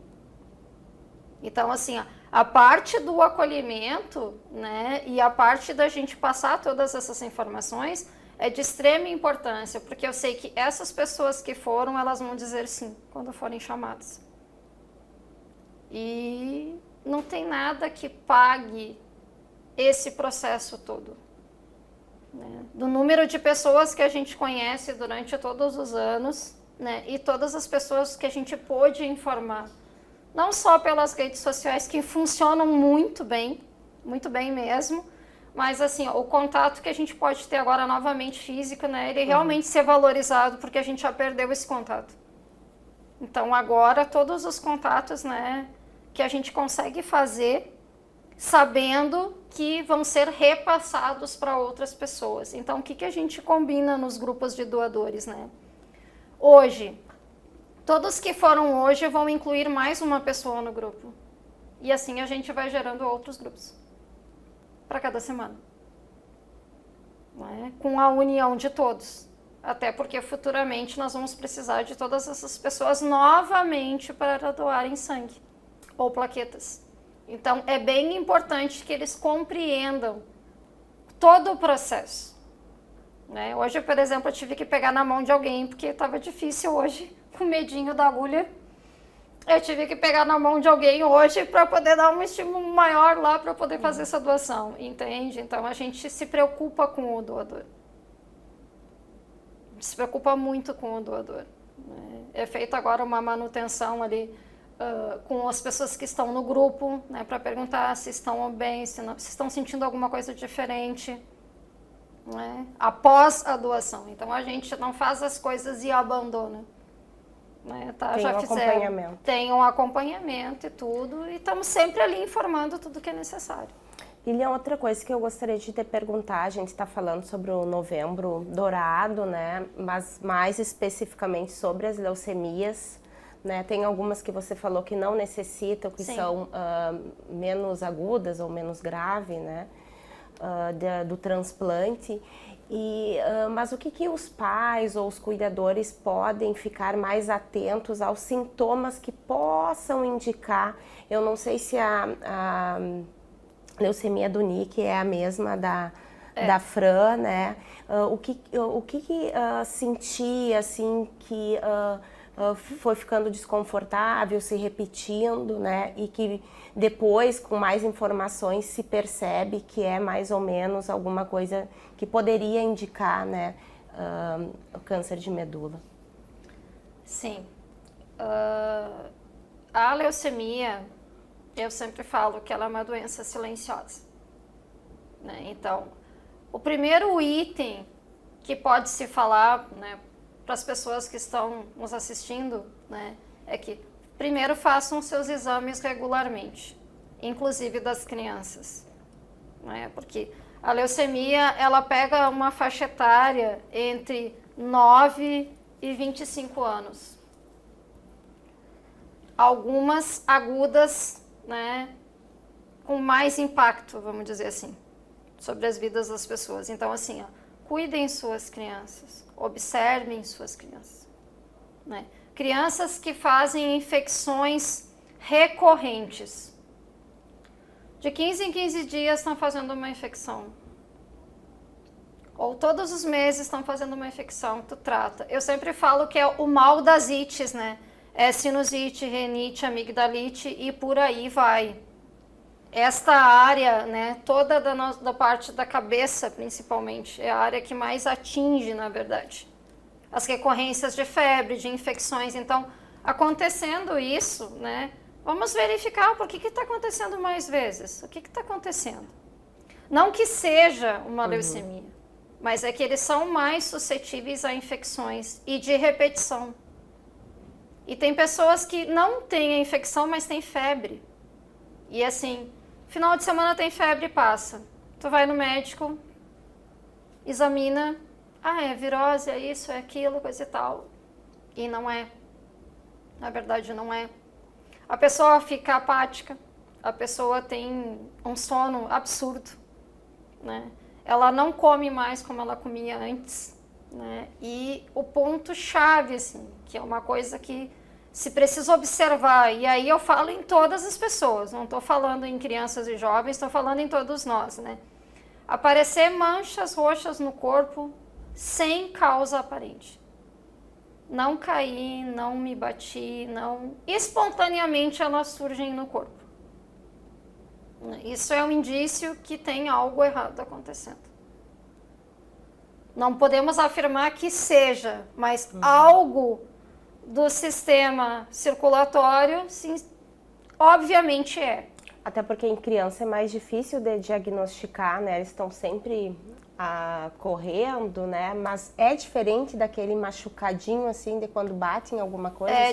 Então, assim, a parte do acolhimento, né? E a parte da gente passar todas essas informações é de extrema importância, porque eu sei que essas pessoas que foram, elas vão dizer sim, quando forem chamadas. E não tem nada que pague esse processo todo, né? Do número de pessoas que a gente conhece durante todos os anos, né? E todas as pessoas que a gente pôde informar, não só pelas redes sociais, que funcionam muito bem mesmo, mas assim, o contato que a gente pode ter agora novamente físico, né, ele realmente ser valorizado, porque a gente já perdeu esse contato. Então agora todos os contatos, né, que a gente consegue fazer, sabendo que vão ser repassados para outras pessoas. Então o que a gente combina nos grupos de doadores, né? Hoje, todos que foram hoje vão incluir mais uma pessoa no grupo. E assim a gente vai gerando outros grupos para cada semana, né? Com a união de todos, até porque futuramente nós vamos precisar de todas essas pessoas novamente para doarem sangue ou plaquetas. Então é bem importante que eles compreendam todo o processo, né? Hoje, por exemplo, eu tive que pegar na mão de alguém porque estava difícil hoje, com medinho da agulha. Eu tive que pegar na mão de alguém hoje para poder dar um estímulo maior lá para poder fazer essa doação, entende? Então a gente se preocupa com o doador. Se preocupa muito com o doador, né? É feita agora uma manutenção ali com as pessoas que estão no grupo, né, para perguntar se estão bem, se estão sentindo alguma coisa diferente, né, após a doação. Então a gente não faz as coisas e abandona. Né, tá, tem já um acompanhamento. Tem um acompanhamento e tudo, e estamos sempre ali informando tudo que é necessário. Lilian, outra coisa que eu gostaria de te perguntar, a gente está falando sobre o Novembro Dourado, né? Mas mais especificamente sobre as leucemias, né? Tem algumas que você falou que não necessitam, que são menos agudas ou menos graves, né? Do transplante. Mas o que os pais ou os cuidadores podem ficar mais atentos aos sintomas que possam indicar? Eu não sei se a leucemia do Nick é a mesma da Fran, né? O que sentir, assim, que foi ficando desconfortável, se repetindo, né? E que depois, com mais informações, se percebe que é mais ou menos alguma coisa que poderia indicar, né, o câncer de medula. Sim. A leucemia, eu sempre falo que ela é uma doença silenciosa, né? Então, o primeiro item que pode se falar, né, para as pessoas que estão nos assistindo, né, é que primeiro façam seus exames regularmente, inclusive das crianças, né? Porque a leucemia, ela pega uma faixa etária entre 9 e 25 anos. Algumas agudas, né, com mais impacto, vamos dizer assim, sobre as vidas das pessoas. Então, assim, ó, cuidem suas crianças, observem suas crianças, né? Crianças que fazem infecções recorrentes. De 15 em 15 dias estão fazendo uma infecção. Ou todos os meses estão fazendo uma infecção, tu trata. Eu sempre falo que é o mal das ites, né? É sinusite, renite, amigdalite e por aí vai. Esta área, né, toda da parte da cabeça, principalmente, é a área que mais atinge, na verdade. As recorrências de febre, de infecções. Então, acontecendo isso, né, vamos verificar por que está acontecendo mais vezes. O que está acontecendo? Não que seja uma leucemia, mas é que eles são mais suscetíveis a infecções e de repetição. E tem pessoas que não têm a infecção, mas têm febre. E assim, final de semana tem febre e passa. Tu vai no médico, examina, é virose, é isso, é aquilo, coisa e tal. E não é. Na verdade, não é. A pessoa fica apática, a pessoa tem um sono absurdo, né? Ela não come mais como ela comia antes, né? E o ponto-chave, assim, que é uma coisa que se precisa observar, e aí eu falo em todas as pessoas, não estou falando em crianças e jovens, estou falando em todos nós, né? Aparecer manchas roxas no corpo sem causa aparente. Não caí, não me bati, não... Espontaneamente elas surgem no corpo. Isso é um indício que tem algo errado acontecendo. Não podemos afirmar que seja, mas algo do sistema circulatório, sim, obviamente é. Até porque em criança é mais difícil de diagnosticar, né? Eles estão sempre correndo, né? Mas é diferente daquele machucadinho, assim, de quando bate em alguma coisa? É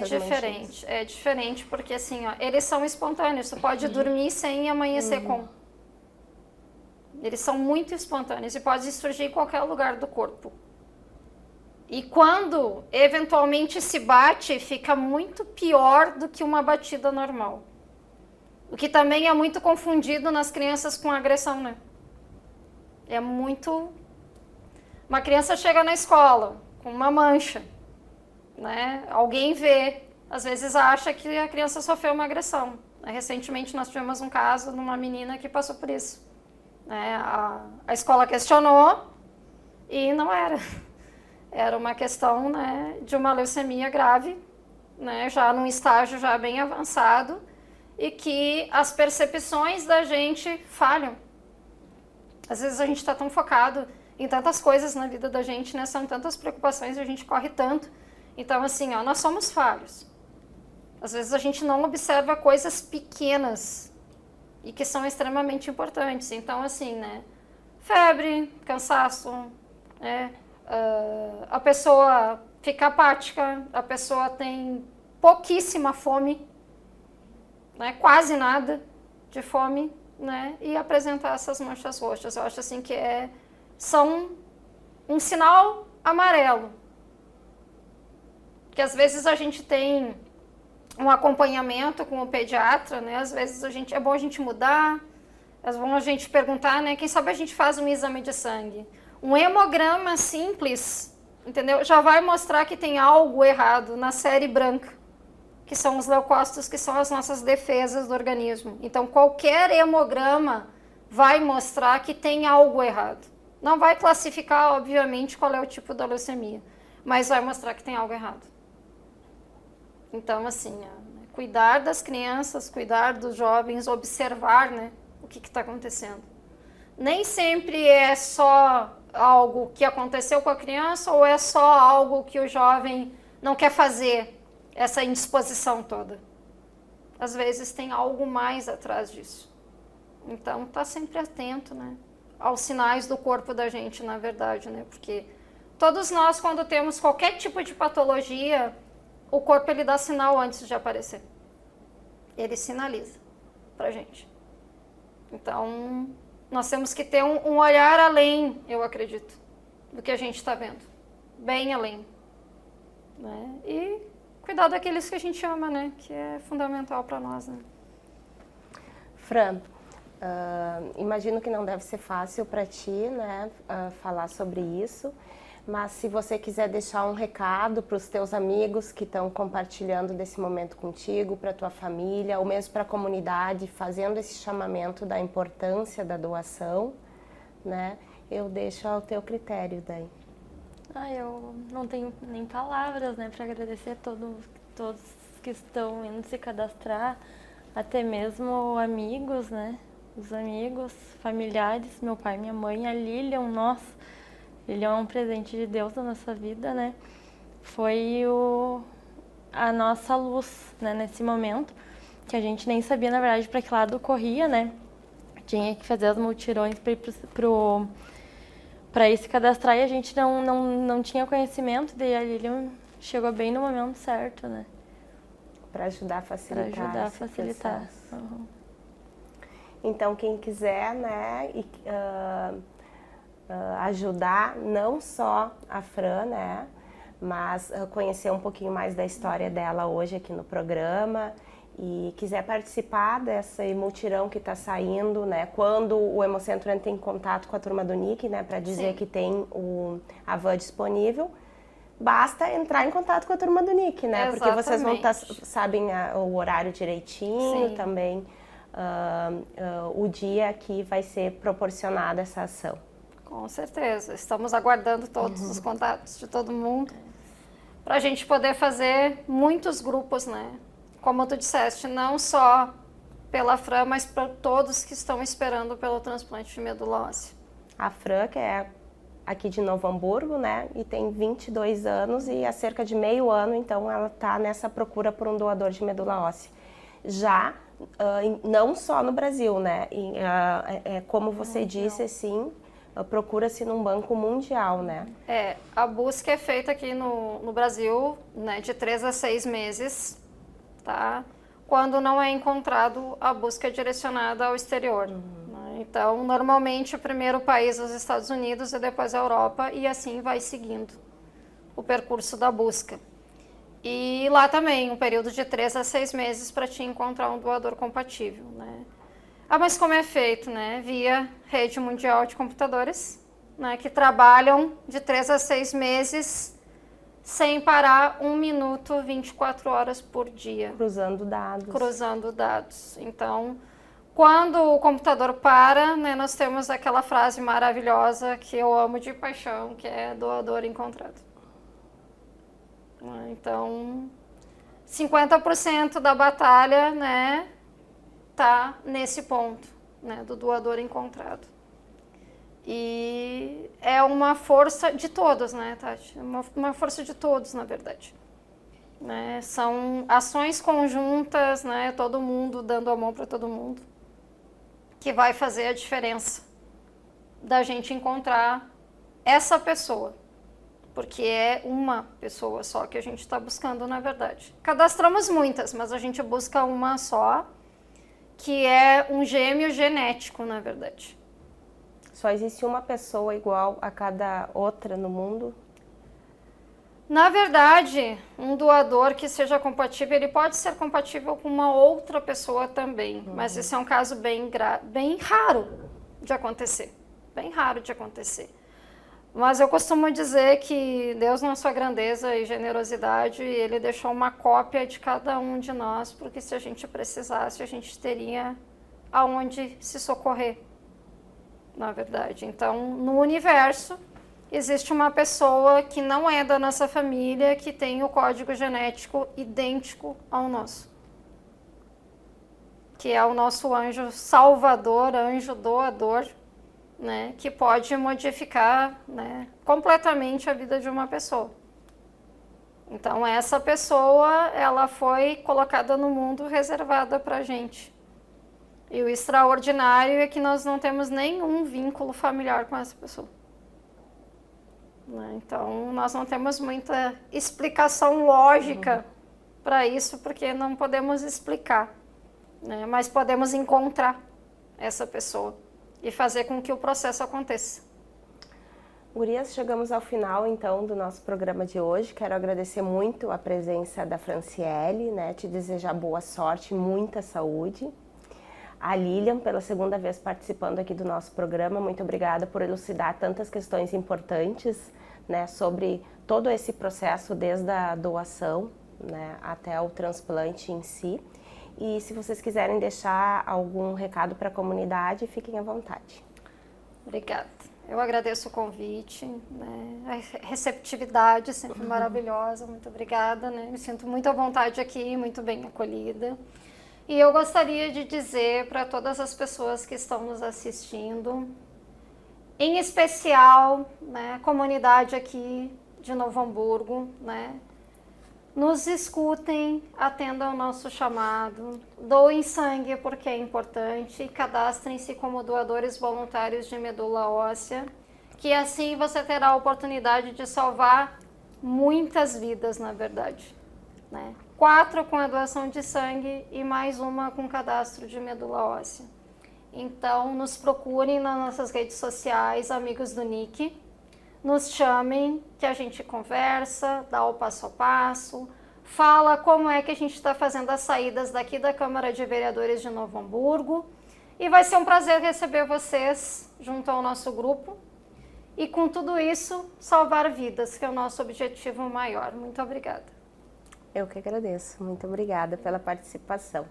diferente porque, assim, ó, eles são espontâneos. Tu pode dormir sem amanhecer com. Eles são muito espontâneos e podem surgir em qualquer lugar do corpo. E quando eventualmente se bate, fica muito pior do que uma batida normal. O que também é muito confundido nas crianças com agressão, né? É muito... Uma criança chega na escola com uma mancha, né? Alguém vê, às vezes acha que a criança sofreu uma agressão. Recentemente nós tivemos um caso de uma menina que passou por isso. A escola questionou e não era. Era uma questão, né, de uma leucemia grave, né, já num estágio já bem avançado, e que as percepções da gente falham. Às vezes a gente está tão focado em tantas coisas na vida da gente, né, são tantas preocupações, a gente corre tanto. Então, assim, ó, nós somos falhos. Às vezes a gente não observa coisas pequenas e que são extremamente importantes. Então, assim, né, febre, cansaço, né, a pessoa fica apática, a pessoa tem pouquíssima fome, né, quase nada de fome, né, e apresentar essas manchas roxas. Eu acho assim que são um sinal amarelo, que às vezes a gente tem um acompanhamento com o pediatra, né, às vezes é bom a gente mudar, é bom a gente perguntar, né, quem sabe a gente faz um exame de sangue. Um hemograma simples, entendeu? Já vai mostrar que tem algo errado na série branca, que são os leucócitos, que são as nossas defesas do organismo. Então, qualquer hemograma vai mostrar que tem algo errado. Não vai classificar, obviamente, qual é o tipo da leucemia, mas vai mostrar que tem algo errado. Então, assim, cuidar das crianças, cuidar dos jovens, observar, né, o que está acontecendo. Nem sempre é só algo que aconteceu com a criança ou é só algo que o jovem não quer fazer, essa indisposição toda. Às vezes tem algo mais atrás disso. Então, tá sempre atento, né, aos sinais do corpo da gente, na verdade, né, porque todos nós, quando temos qualquer tipo de patologia, o corpo ele dá sinal antes de aparecer. ele sinaliza pra gente. Então, nós temos que ter um olhar além, eu acredito, do que a gente está vendo. Bem além. Né? E cuidar daqueles que a gente ama, né? Que é fundamental para nós, né? Fran, imagino que não deve ser fácil para ti, né, falar sobre isso, mas se você quiser deixar um recado para os teus amigos que estão compartilhando desse momento contigo, para a tua família, ou mesmo para a comunidade, fazendo esse chamamento da importância da doação, né, eu deixo ao teu critério daí. Eu não tenho nem palavras, né, para agradecer a todos que estão indo se cadastrar, até mesmo amigos, né, os amigos, familiares, meu pai, minha mãe, a Lilian, nossa, Lilian é um presente de Deus na nossa vida, né, foi a nossa luz, né, nesse momento, que a gente nem sabia, na verdade, para que lado corria, né, tinha que fazer as multirões para ir se cadastrar e a gente não tinha conhecimento, daí a Lilian chegou bem no momento certo, né. Para ajudar a facilitar. Para ajudar a facilitar. Uhum. Então, quem quiser, né, ajudar não só a Fran, né, mas conhecer um pouquinho mais da história dela hoje aqui no programa e quiser participar desse mutirão que está saindo, né, quando o Hemocentro entra em contato com a turma do NIC, né, para dizer Sim. que tem a van disponível, basta entrar em contato com a turma do NIC, né, Exatamente. porque vocês vão sabem o horário direitinho Sim. também, o dia que vai ser proporcionada essa ação. Com certeza, estamos aguardando todos os contatos de todo mundo para a gente poder fazer muitos grupos, né? Como tu disseste, não só pela Fran, mas para todos que estão esperando pelo transplante de medula óssea. A Fran, que é aqui de Novo Hamburgo, né? E tem 22 anos e há cerca de meio ano, então ela está nessa procura por um doador de medula óssea. Já não só no Brasil, né? Como você disse, assim, procura-se num banco mundial, né? A busca é feita aqui no Brasil, né, de 3 a 6 meses, tá? Quando não é encontrado, a busca é direcionada ao exterior. Né? Então, normalmente, o primeiro país é os Estados Unidos e depois a Europa, e assim vai seguindo o percurso da busca. E lá também, um período de 3 a 6 meses para te encontrar um doador compatível, né? Mas como é feito, né? Via rede mundial de computadores, né? Que trabalham de 3 a 6 meses sem parar 1 minuto, 24 horas por dia. Cruzando dados. Cruzando dados. Então, quando o computador para, né? Nós temos aquela frase maravilhosa que eu amo de paixão, que é doador encontrado. Então, 50% da batalha, né, tá nesse ponto, né, do doador encontrado. E é uma força de todos, né, Tati? Uma força de todos, na verdade. Né? São ações conjuntas, né, todo mundo dando a mão para todo mundo, que vai fazer a diferença da gente encontrar essa pessoa. Porque é uma pessoa só que a gente está buscando, na verdade. Cadastramos muitas, mas a gente busca uma só, que é um gêmeo genético, na verdade. Só existe uma pessoa igual a cada outra no mundo? Na verdade, um doador que seja compatível, ele pode ser compatível com uma outra pessoa também. Mas esse é um caso bem raro de acontecer. Bem raro de acontecer. Mas eu costumo dizer que Deus, na sua grandeza e generosidade, Ele deixou uma cópia de cada um de nós, porque se a gente precisasse, a gente teria aonde se socorrer, na verdade. Então, no universo, existe uma pessoa que não é da nossa família, que tem o código genético idêntico ao nosso. Que é o nosso anjo salvador, anjo doador, né, que pode modificar, né, completamente a vida de uma pessoa. Então, essa pessoa, ela foi colocada no mundo reservada para a gente. E o extraordinário é que nós não temos nenhum vínculo familiar com essa pessoa. Né? Então, nós não temos muita explicação lógica para isso, porque não podemos explicar. né? Mas podemos encontrar essa pessoa e fazer com que o processo aconteça. Gurias, chegamos ao final então do nosso programa de hoje. Quero agradecer muito a presença da Franciele, né? Te desejar boa sorte, muita saúde. A Lilian, pela segunda vez participando aqui do nosso programa, muito obrigada por elucidar tantas questões importantes, né, sobre todo esse processo, desde a doação, né, até o transplante em si. E se vocês quiserem deixar algum recado para a comunidade, fiquem à vontade. Obrigada. Eu agradeço o convite, né? A receptividade sempre maravilhosa, muito obrigada, né? Me sinto muito à vontade aqui, muito bem acolhida. E eu gostaria de dizer para todas as pessoas que estão nos assistindo, em especial, né, a comunidade aqui de Novo Hamburgo, né? Nos escutem, atendam ao nosso chamado, doem sangue porque é importante e cadastrem-se como doadores voluntários de medula óssea, que assim você terá a oportunidade de salvar muitas vidas, na verdade, né? 4 com a doação de sangue e mais uma com cadastro de medula óssea. Então, nos procurem nas nossas redes sociais, amigos do NIC, nos chamem, que a gente conversa, dá o passo a passo, fala como é que a gente está fazendo as saídas daqui da Câmara de Vereadores de Novo Hamburgo. E vai ser um prazer receber vocês junto ao nosso grupo. E com tudo isso, salvar vidas, que é o nosso objetivo maior. Muito obrigada. Eu que agradeço. Muito obrigada pela participação.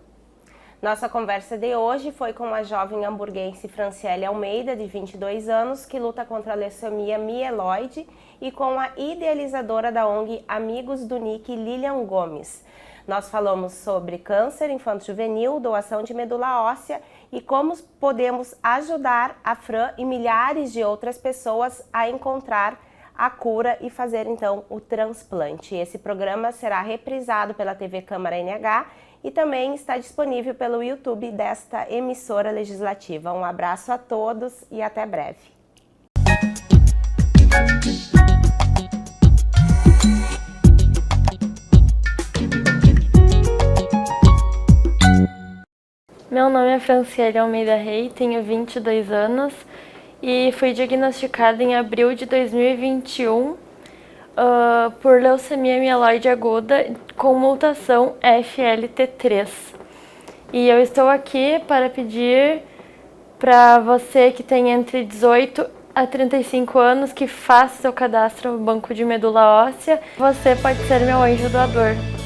Nossa conversa de hoje foi com a jovem hamburguense Franciele Almeida, de 22 anos, que luta contra a leucemia mieloide, e com a idealizadora da ONG Amigos do NIC, Lilian Gomes. Nós falamos sobre câncer infanto-juvenil, doação de medula óssea e como podemos ajudar a Fran e milhares de outras pessoas a encontrar a cura e fazer então o transplante. Esse programa será reprisado pela TV Câmara NH e também está disponível pelo YouTube desta emissora legislativa. Um abraço a todos e até breve. Meu nome é Franciele Almeida Rei, tenho 22 anos e fui diagnosticada em abril de 2021 por leucemia mieloide aguda com mutação FLT3. E eu estou aqui para pedir para você que tem entre 18 a 35 anos que faça seu cadastro no banco de medula óssea. Você pode ser meu anjo doador.